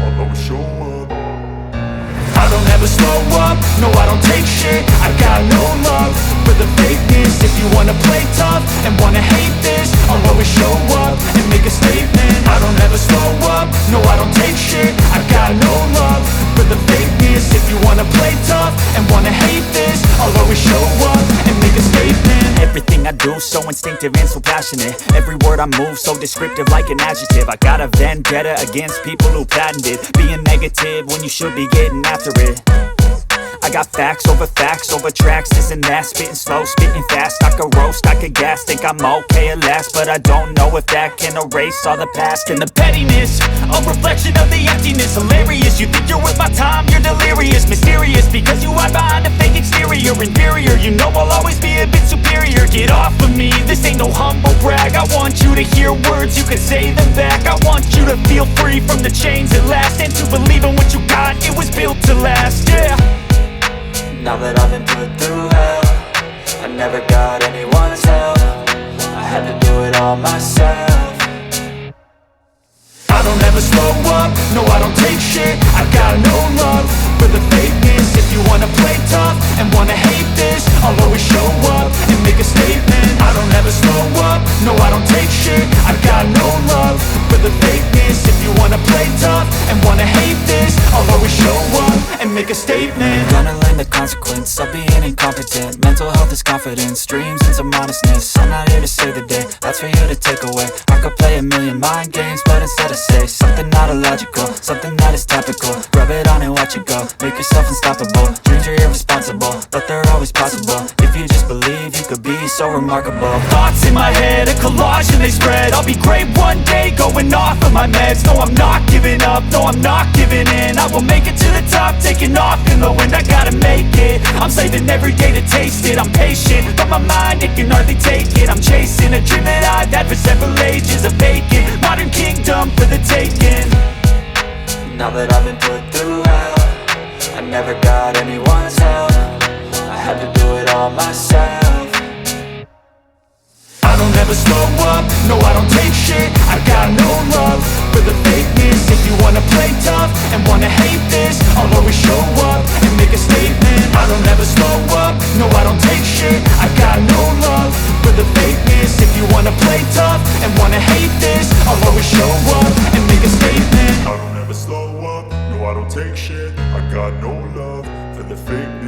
I'll always show up. I don't ever slow up, no I don't take shit. I got no love for the fakeness. If you wanna play tough and wanna hate this, I'll always show up and make a statement. I don't ever slow up, no I don't take shit. I got no love for the fakeness. If you wanna play tough and wanna hate this, I'll always show up and make a statement. Everything I do so instinctive and so passionate. Every word I move so descriptive like an adjective. I got a vendetta against people who patented being negative when you should be getting after it. I got facts over tracks, this and that. Spitting slow, spitting fast, I could roast, I could gas. Think I'm okay at last, but I don't know if that can erase all the past. And the pettiness, a reflection of the emptiness. Hilarious, you think you're worth my time, you're delirious. Mysterious, because you hide behind a fake exterior. Inferior, you know I'll always be a bit superior. Get off of me, this ain't no humble brag. I want you to hear words, you can say them back. I want you to feel free from the chains at last, and to believe in what you got, it was built to last, yeah. Now that I've been put through hell, I never got anyone's help. I had to do it all myself. I don't ever slow up, no I don't take shit. I got no love for the fakeness. If you wanna play tough and wanna hate this, I'll always show up and make a statement. I don't ever slow up, no I don't take shit. I got no love for the fakeness. If you wanna play tough and wanna hate this, I'll always show up and make a statement. Gonna learn the consequence of being incompetent. Mental health is confidence, dreams into modestness. I'm not here to save the day, that's for you to take away. I could play a million mind games, but instead I say something not illogical, something that is topical. Rub it on and watch it go, make yourself unstoppable. Dreams are irresponsible, but they're always possible. If you just believe, you could be so remarkable. Thoughts in my head, a collage and they spread. I'll be great one day, going off of my meds. No, I'm not giving up, no, I'm not giving in. I will make it to the top, taking off in the wind. I gotta make it, I'm saving every day to taste it. I'm patient, but my mind, it can hardly take it. I'm chasing a dream that I've had for several ages. A vacant, modern kingdom for the taking. Now that I've been put through hell, I never got anyone's help. I had to do it all myself. I don't ever slow up, no I don't take shit. I got no love for the fakeness. If you wanna play tough and wanna hate this, I'll always show up and make a statement. I don't ever slow up, no I don't take shit. I got no love for the fakeness. If you wanna play tough and wanna hate this, I'll always show up and make a statement. I don't ever slow up, no I don't take shit. I got no love for the fakeness.